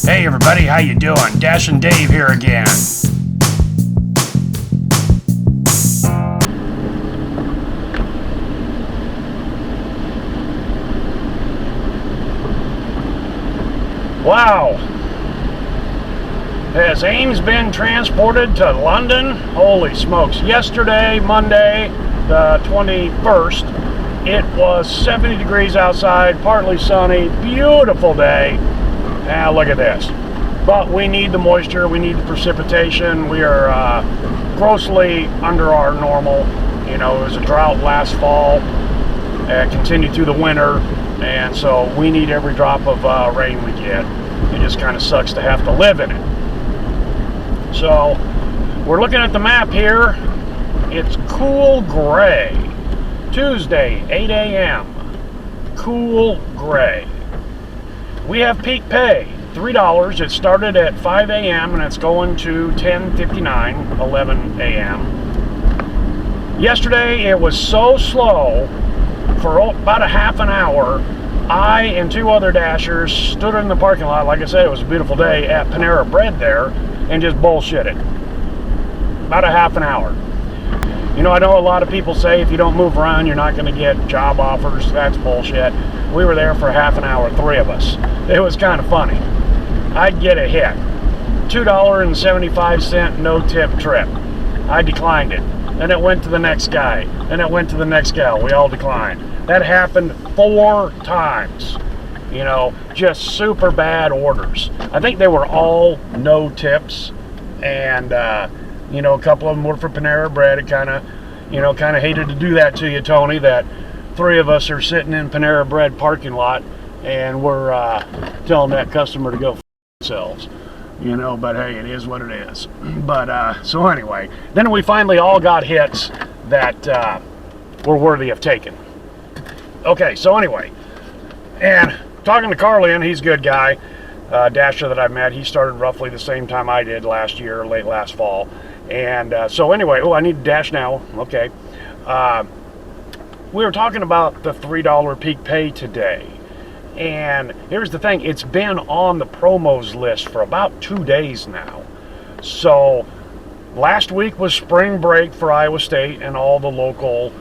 Hey everybody, how you doing? Dash and Dave here again. Wow. Has Ames been transported to London? Holy smokes. Yesterday, Monday, the 21st, it was 70 degrees outside, partly sunny, beautiful day. Now look at this. But we need the moisture, we need the precipitation. We are grossly under our normal. You know, it was a drought last fall, continued through the winter, and so we need every drop of rain we get. It just kind of sucks to have to live in it. So we're looking at the map here. It's cool gray. Tuesday, 8 a.m. Cool gray. We have peak pay, $3. It started at 5 a.m. and it's going to 10:59, 11 a.m. Yesterday it was so slow for about a half an hour. I and two other dashers stood in the parking lot, like I said, it was a beautiful day, at Panera Bread there, and just bullshitted. About a half an hour. You know, I know a lot of people say if you don't move around, you're not going to get job offers. That's bullshit. We were there for half an hour, three of us. It was kind of funny. I'd get a hit. $2.75 no-tip trip. I declined it. Then it went to the next guy. Then it went to the next gal. We all declined. That happened 4 times. You know, just super bad orders. I think they were all no tips. And, you know, a couple of them were for Panera Bread. It kind of hated to do that to you, Tony, that 3 of us are sitting in Panera Bread parking lot and we're telling that customer to go f themselves. You know, but hey, it is what it is. But, so anyway, then we finally all got hits that were worthy of taking. Okay, so anyway, and talking to Carlin, he's a good guy, dasher that I met. He started roughly the same time I did last year, late last fall. And so anyway, I need to dash now. Okay. We were talking about the $3 peak pay today. And here's the thing, it's been on the promos list for about 2 days now. So last week was spring break for Iowa State and all the local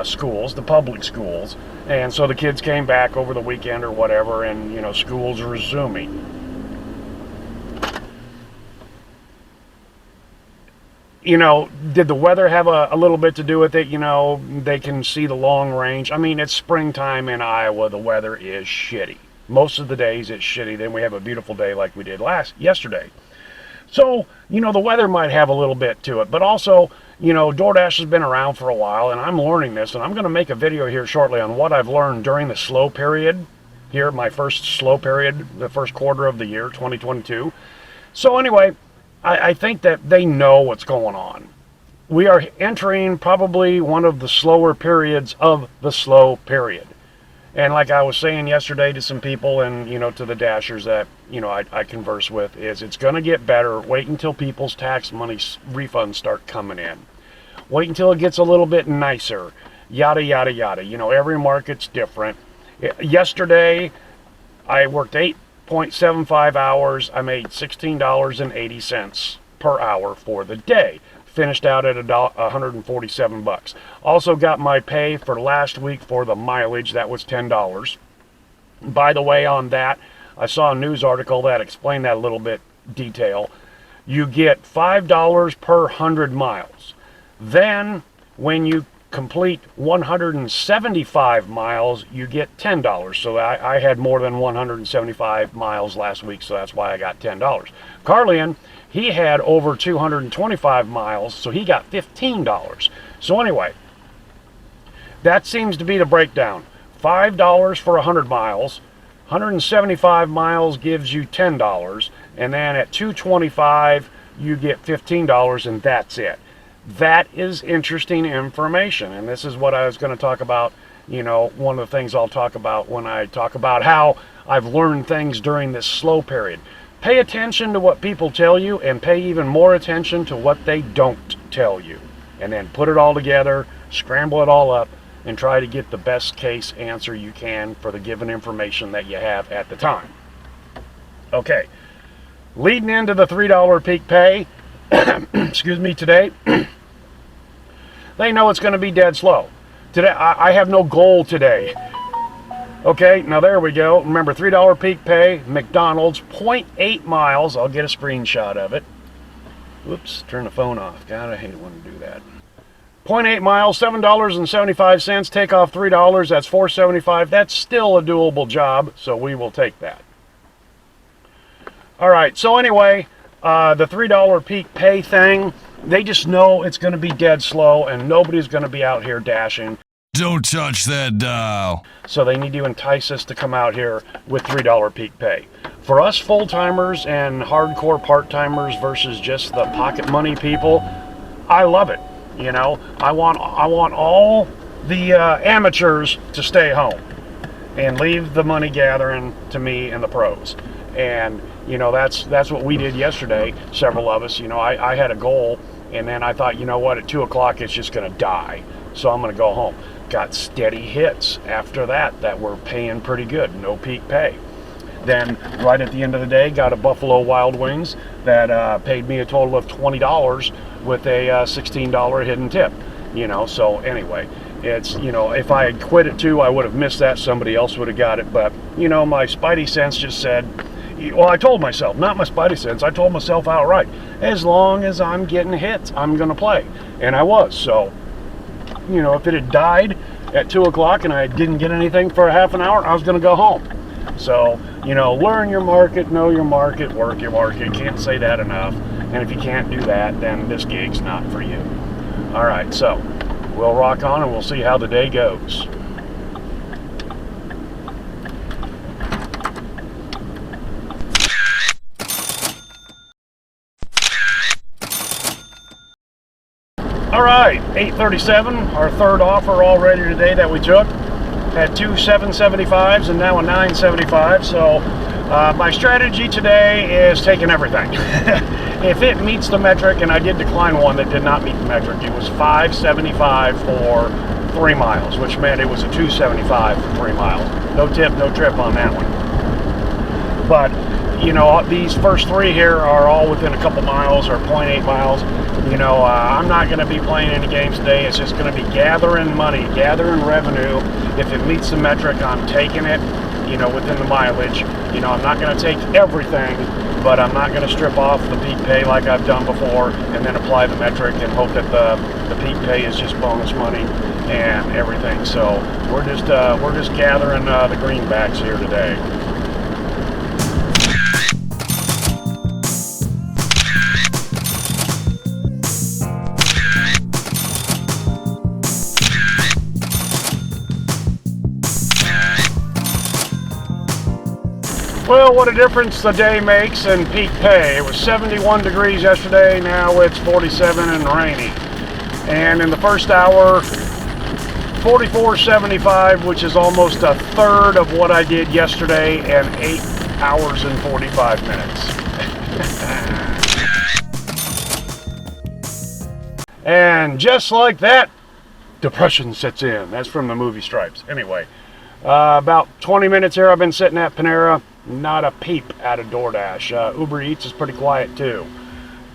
schools, the public schools. And so the kids came back over the weekend or whatever, and, you know, school's resuming. You know, did the weather have a little bit to do with it? You know, they can see the long range. I mean, it's springtime in Iowa. The weather is shitty. Most of the days it's shitty. Then we have a beautiful day like we did yesterday. So, you know, the weather might have a little bit to it. But also, you know, Doordash has been around for a while, and I'm learning this. And I'm going to make a video here shortly on what I've learned during the slow period. Here, my first slow period, the first quarter of the year, 2022. So anyway, I think that they know what's going on. We are entering probably one of the slower periods of the slow period. And like I was saying yesterday to some people and, you know, to the dashers that, you know, I converse with, is it's going to get better. Wait until people's tax money refunds start coming in. Wait until it gets a little bit nicer. Yada, yada, yada. You know, every market's different. Yesterday, I worked 8.75 hours. I made $16.80 per hour for the day. Finished out at $147. Also got my pay for last week for the mileage. That was $10. By the way, on that, I saw a news article that explained that a little bit detail. You get $5 per 100 miles. Then, when you complete 175 miles, you get $10. So I had more than 175 miles last week, so that's why I got $10. Carlin, he had over 225 miles, so he got $15. So anyway, that seems to be the breakdown. $5 for 100 miles, 175 miles gives you $10, and then at 225 you get $15, and that's it. That is interesting information, and this is what I was going to talk about. You know, one of the things I'll talk about when I talk about how I've learned things during this slow period. Pay attention to what people tell you, and pay even more attention to what they don't tell you. And then put it all together, scramble it all up, and try to get the best case answer you can for the given information that you have at the time. Okay, leading into the $3 peak pay, excuse me, today, they know it's going to be dead slow. Today, I have no goal today. Okay, now there we go. Remember, $3 peak pay, McDonald's, 0.8 miles. I'll get a screenshot of it. Whoops, turn the phone off. God, I hate it when I do that. 0.8 miles, $7.75. Take off $3, that's $4.75. That's still a doable job, so we will take that. All right, so anyway, the $3 peak pay thing, they just know it's going to be dead slow and nobody's going to be out here dashing. Don't touch that dial. So they need to entice us to come out here with $3 peak pay. For us full-timers and hardcore part-timers versus just the pocket money people, I love it. You know, I want all the amateurs to stay home and leave the money gathering to me and the pros. And you know, that's what we did yesterday. Several of us. You know, I had a goal, and then I thought, you know what, at 2 o'clock it's just going to die, so I'm going to go home. Got steady hits after that were paying pretty good, no peak pay. Then right at the end of the day, got a Buffalo Wild Wings that paid me a total of $20 with a $16 hidden tip. You know, so anyway, it's, you know, if I had quit at 2, I would have missed that. Somebody else would have got it. But, you know, my spidey sense just said, well, I told myself, not my spidey sense, I told myself outright, as long as I'm getting hits, I'm going to play. And I was. So, you know, if it had died at 2 o'clock and I didn't get anything for a half an hour, I was going to go home. So, you know, learn your market, know your market, work your market. Can't say that enough. And if you can't do that, then this gig's not for you. All right, so we'll rock on and we'll see how the day goes. All right, 8:37, our third offer already today that we took. Had 2 775s and now a 975. So my strategy today is taking everything. If it meets the metric, and I did decline one that did not meet the metric, it was $5.75 for 3 miles, which meant it was a $2.75 for 3 miles. No tip, no trip on that one. But you know, these first 3 here are all within a couple miles or 0.8 miles. You know, I'm not going to be playing any games today. It's just going to be gathering money, gathering revenue. If it meets the metric, I'm taking it, you know, within the mileage. You know, I'm not going to take everything, but I'm not going to strip off the peak pay like I've done before and then apply the metric and hope that the peak pay is just bonus money and everything. So we're just gathering the greenbacks here today. Well, what a difference the day makes in peak pay. It was 71 degrees yesterday, now it's 47 and rainy. And in the first hour, 44.75, which is almost a third of what I did yesterday in 8 hours and 45 minutes. And just like that, depression sets in. That's from the movie Stripes. Anyway, about 20 minutes here I've been sitting at Panera. Not a peep out of Doordash. Uber Eats is pretty quiet too.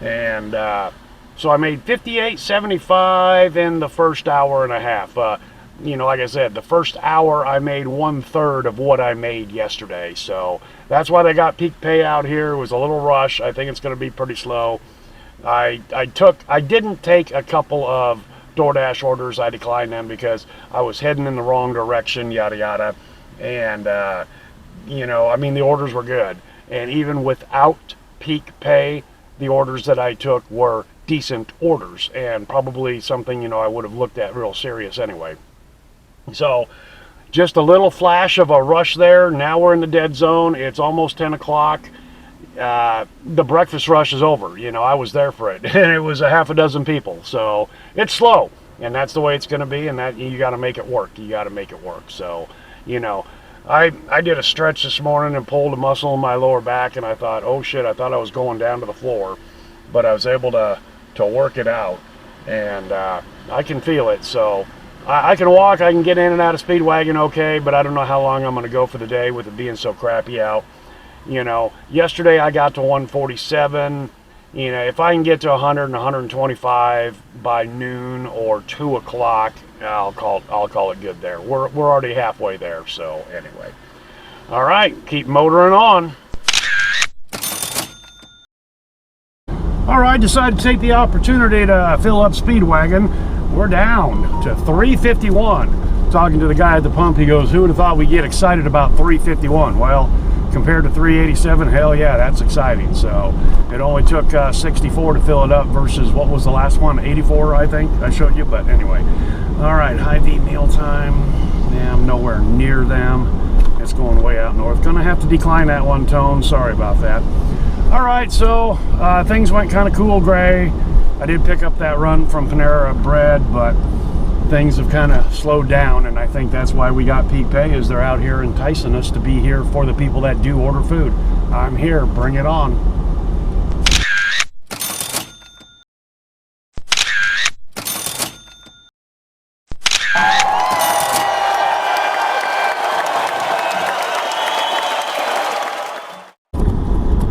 And so I made $58.75 in the first hour and a half. You know, like I said, the first hour I made 1/3 of what I made yesterday. So that's why they got peak pay out here. It was a little rush. I think it's going to be pretty slow. I didn't take a couple of DoorDash orders. I declined them because I was heading in the wrong direction, yada yada. And you know, I mean, the orders were good. And even without peak pay, the orders that I took were decent orders and probably something, you know, I would have looked at real serious anyway. So just a little flash of a rush there. Now we're in the dead zone. It's almost 10 o'clock. The breakfast rush is over. You know, I was there for it. And it was a half a dozen people. So it's slow. And that's the way it's going to be. And that you got to make it work. You got to make it work. So, you know, I did a stretch this morning and pulled a muscle in my lower back, and I thought, oh shit, I thought I was going down to the floor, but I was able to work it out, and I can feel it. So I can walk, I can get in and out of Speedwagon okay, but I don't know how long I'm going to go for the day with it being so crappy out. You know, yesterday I got to 147. You know, if I can get to 100 and 125 by noon or 2 o'clock, I'll call it good there. We're already halfway there, so anyway. All right, keep motoring on. All right, decided to take the opportunity to fill up Speedwagon. We're down to 351. Talking to the guy at the pump, he goes, who would have thought we'd get excited about 351? Well, compared to 387, hell yeah, that's exciting. So it only took 64 to fill it up versus what was the last one, 84, I think I showed you. But anyway, all right, Hy-Vee meal time. Yeah, I'm nowhere near them. It's going way out north. Gonna have to decline that one, Tone. Sorry about that. All right, so things went kind of cool gray. I did pick up that run from Panera Bread, but things have kind of slowed down, and I think that's why we got peak pay, is they're out here enticing us to be here for the people that do order food. I'm here, bring it on.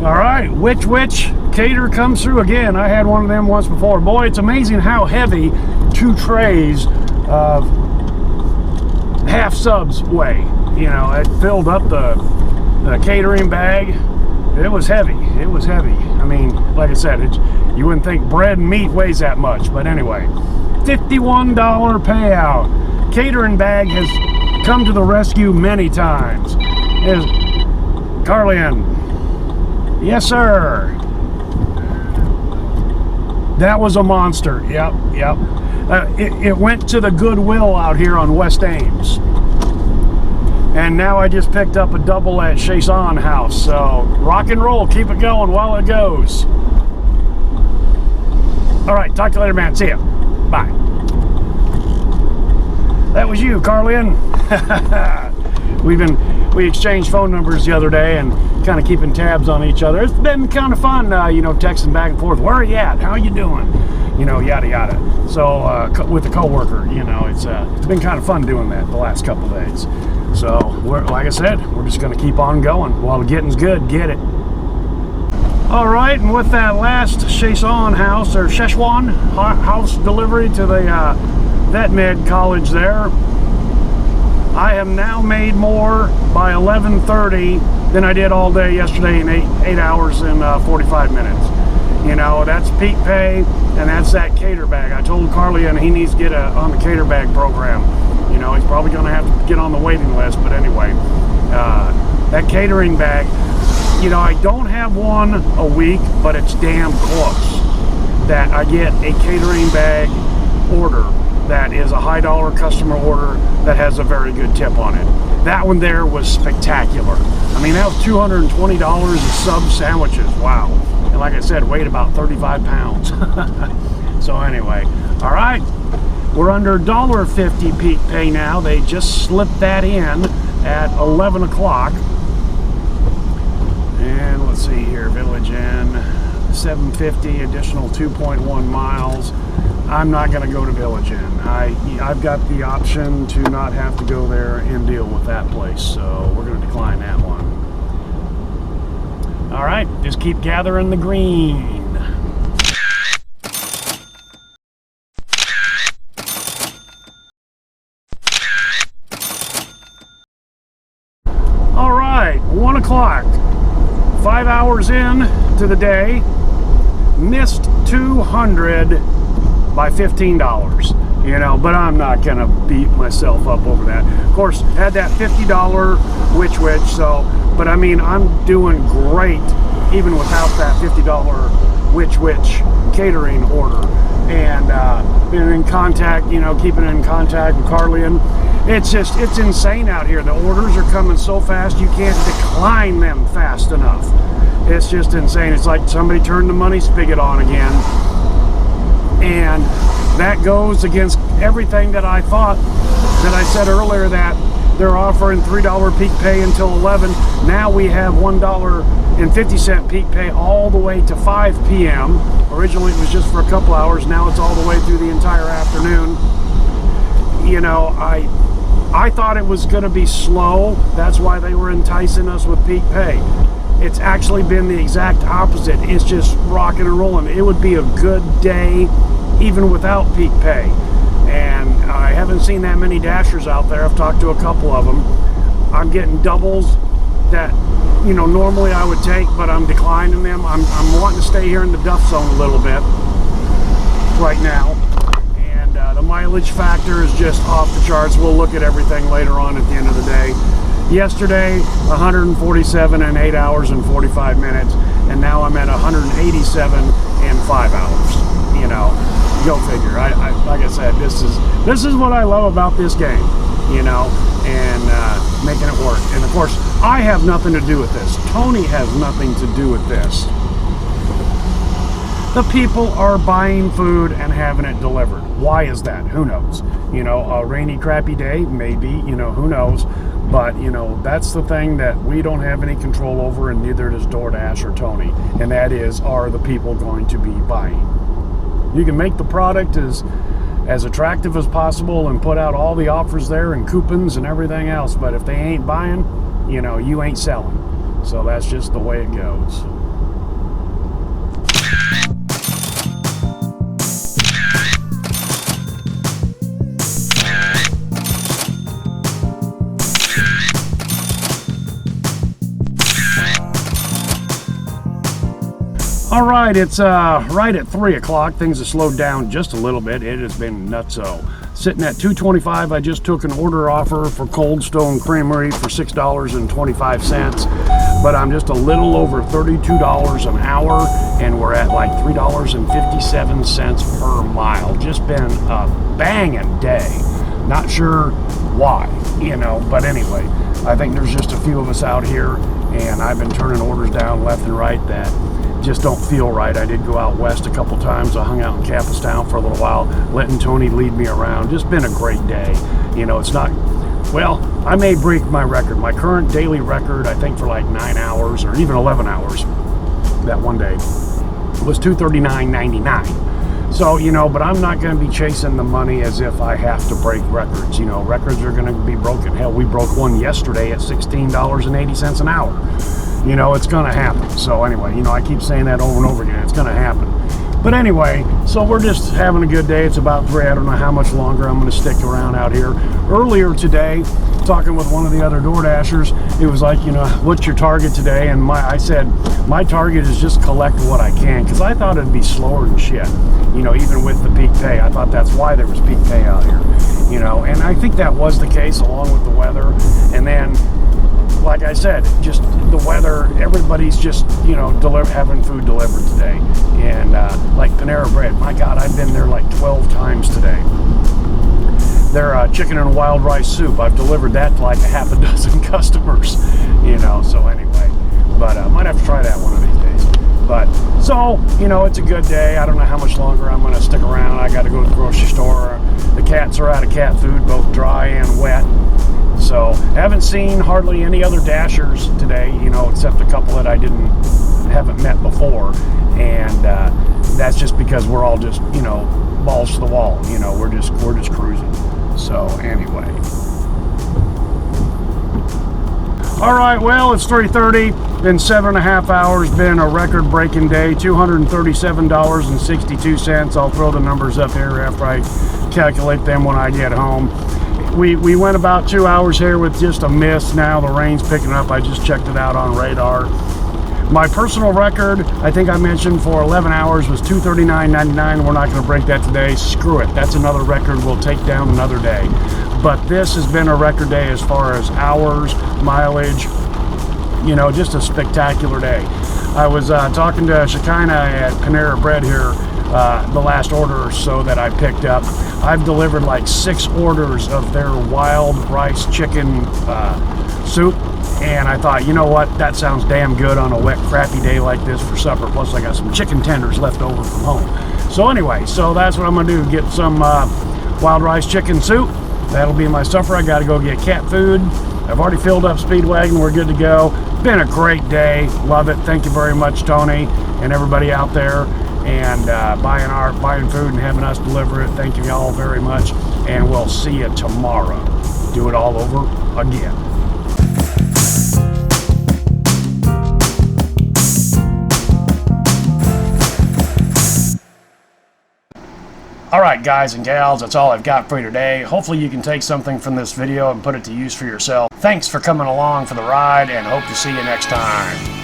All right, which cater comes through again. I had one of them once before. Boy, it's amazing how heavy 2 trays of half subs weigh. You know, it filled up the catering bag. It was heavy. It was heavy. I mean, like I said, you wouldn't think bread and meat weighs that much, but anyway, $51 payout. Catering bag has come to the rescue many times. Carlian. Yes, sir. That was a monster. Yep. It went to the Goodwill out here on West Ames. And now I just picked up a double at Chason House. So rock and roll. Keep it going while it goes. All right. Talk to you later, man. See ya. Bye. That was you, Carlian. We exchanged phone numbers the other day and kind of keeping tabs on each other. It's been kind of fun, you know, texting back and forth. Where are you at? How you doing? You know, yada yada. So with a coworker, you know, it's been kind of fun doing that the last couple days. So like I said, we're just going to keep on going. While the getting's good, get it. All right, and with that last Chason house or Szechuan house delivery to the Vet Med College there, I have now made more by 11:30 than I did all day yesterday in 8 hours and 45 minutes. You know, that's peak pay, and that's that cater bag. I told Carlian he needs to get on the cater bag program. You know, he's probably going to have to get on the waiting list, but anyway, that catering bag, you know, I don't have one a week, but it's damn close that I get a catering bag order that is a high dollar customer order that has a very good tip on it. That one there was spectacular. I mean, that was $220 of sub sandwiches. Wow. And like I said, weighed about 35 pounds. So anyway, all right. We're under $1.50 peak pay now. They just slipped that in at 11 o'clock. And let's see here, Village Inn, 750, additional 2.1 miles. I'm not going to go to Village Inn. I've got the option to not have to go there and deal with that place, so we're going to decline that one. All right, just keep gathering the green. All right, 1 o'clock. 5 hours in to the day. Missed 200 by $15, you know, but I'm not gonna beat myself up over that. Of course, had that $50 which, so, but I mean, I'm doing great even without that $50 which catering order. And been in contact, you know, keeping in contact with Carlian. It's insane out here. The orders are coming so fast, you can't decline them fast enough. It's just insane. It's like somebody turned the money spigot on again. And that goes against everything that I thought, that I said earlier, that they're offering $3 peak pay until 11. Now we have $1.50 peak pay all the way to 5 p.m. Originally it was just for a couple hours. Now it's all the way through the entire afternoon. You know, I thought it was going to be slow. That's why they were enticing us with peak pay. It's actually been the exact opposite. It's just rocking and rolling. It would be a good day even without peak pay. And I haven't seen that many dashers out there. I've talked to a couple of them. I'm getting doubles that, you know, normally I would take, but I'm declining them. I'm wanting to stay here in the duff zone a little bit right now. And the mileage factor is just off the charts. We'll look at everything later on at the end of the day. Yesterday, 147 in 8 hours and 45 minutes, and now I'm at 187 in 5 hours. You know, go figure. Like I said, this is what I love about this game, you know, and making it work. And of course, I have nothing to do with this. Tony has nothing to do with this. The people are buying food and having it delivered. Why is that? Who knows? You know, a rainy, crappy day, maybe, you know, who knows? But, you know, that's the thing that we don't have any control over, and neither does Doordash or Tony. And that is, are the people going to be buying? You can make the product as attractive as possible and put out all the offers there and coupons and everything else. But if they ain't buying, you know, you ain't selling. So that's just the way it goes. All right, it's right at 3 o'clock. Things have slowed down just a little bit. It has been nutso. Sitting at $2.25, I just took an order offer for Cold Stone Creamery for $6.25, but I'm just a little over $32 an hour, and we're at like $3.57 per mile. Just been a banging day. Not sure why, you know, but anyway, I think there's just a few of us out here, and I've been turning orders down left and right that just don't feel right. I did go out west a couple times. I hung out in Capistown for a little while, letting Tony lead me around. Just been a great day. You know, it's not, well, I may break my record. My current daily record, I think for like 9 hours or even 11 hours that one day, was $239.99. So, you know, but I'm not going to be chasing the money as if I have to break records. You know, records are going to be broken. Hell, we broke one yesterday at $16.80 an hour. You know, it's going to happen. So anyway, you know, I keep saying that over and over again. It's going to happen. But anyway, so we're just having a good day. It's about 3. I don't know how much longer I'm going to stick around out here. Earlier today, talking with one of the other DoorDashers, it was like, you know, what's your target today? And I said, my target is just collect what I can, because I thought it'd be slower than shit. You know, even with the peak pay, I thought that's why there was peak pay out here. You know, and I think that was the case along with the weather. And then, like I said, just the weather, everybody's just, you know, having food delivered today. And like Panera Bread, my God, I've been there like 12 times today. Their chicken and wild rice soup, I've delivered that to like a half a dozen customers, you know, so anyway. But I might have to try that one of these days. But, so, you know, it's a good day. I don't know how much longer I'm going to stick around. I got to go to the grocery store. The cats are out of cat food, both dry and wet. So, haven't seen hardly any other dashers today, you know, except a couple that I haven't met before. And that's just because we're all just, you know, balls to the wall. You know, we're just cruising. So, anyway. All right, well, it's 3:30. Been 7.5 hours. Been a record-breaking day. $237.62. I'll throw the numbers up here after I calculate them when I get home. We went about 2 hours here with just a mist. Now the rain's picking up. I just checked it out on radar. My personal record, I think I mentioned, for 11 hours was $239.99. We're not going to break that today. Screw it. That's another record we'll take down another day. But this has been a record day as far as hours, mileage, you know, just a spectacular day. I was talking to Shekinah at Panera Bread here, the last order or so that I picked up. I've delivered like 6 orders of their wild rice chicken soup, and I thought, you know what, that sounds damn good on a wet, crappy day like this for supper. Plus I got some chicken tenders left over from home. So anyway, so that's what I'm gonna do, get some wild rice chicken soup. That'll be my supper. I gotta go get cat food. I've already filled up Speedwagon. We're good to go. Been a great day. Love it. Thank you very much, Tony, and everybody out there, and buying food and having us deliver it. Thank you all very much, and we'll see you tomorrow. Do it all over again. Alright guys and gals, that's all I've got for you today. Hopefully you can take something from this video and put it to use for yourself. Thanks for coming along for the ride, and hope to see you next time.